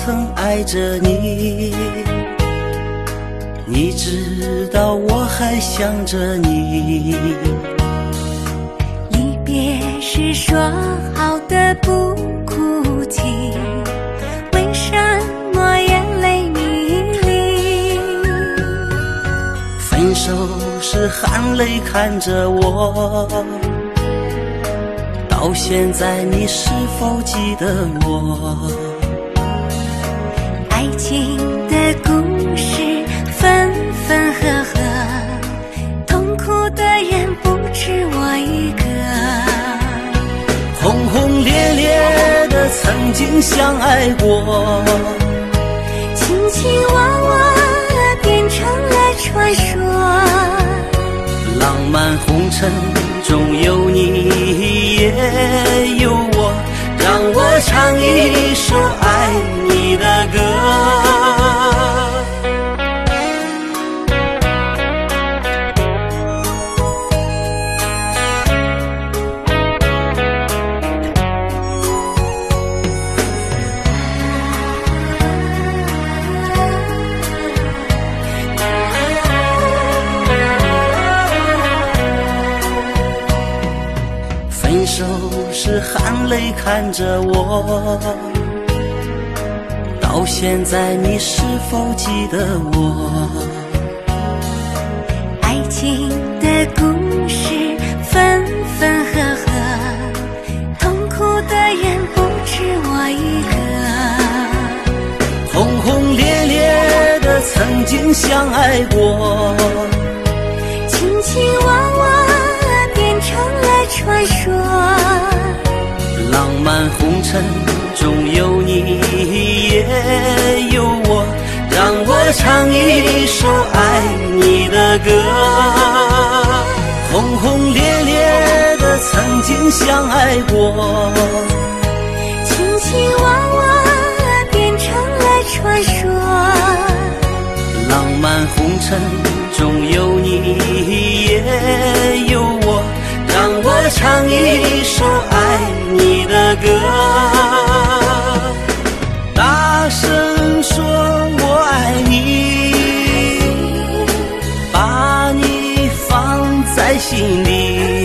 曾爱着你，你知道我还想着你。离别时说好的不哭泣，为什么眼泪迷离？分手时含泪看着我，到现在你是否记得我？爱情的故事分分合合，痛苦的人不止我一个。轰轰烈烈的曾经相爱过，卿卿我我变成了传说。浪漫红尘中有你也有我，让我唱一首爱你的歌。分手时含泪看着我，到现在你是否记得我？爱情的故事分分合合，痛苦的人不止我一个。轰轰烈烈的曾经相爱过，卿卿我我变成了传说。浪漫红尘中有你也有我，让我唱一首爱你的歌。轰轰烈烈的曾经相爱过，卿卿我我变成了传说。浪漫红尘中有你也有我，让我唱一首爱你的歌。大声说我爱你，把你放在心里。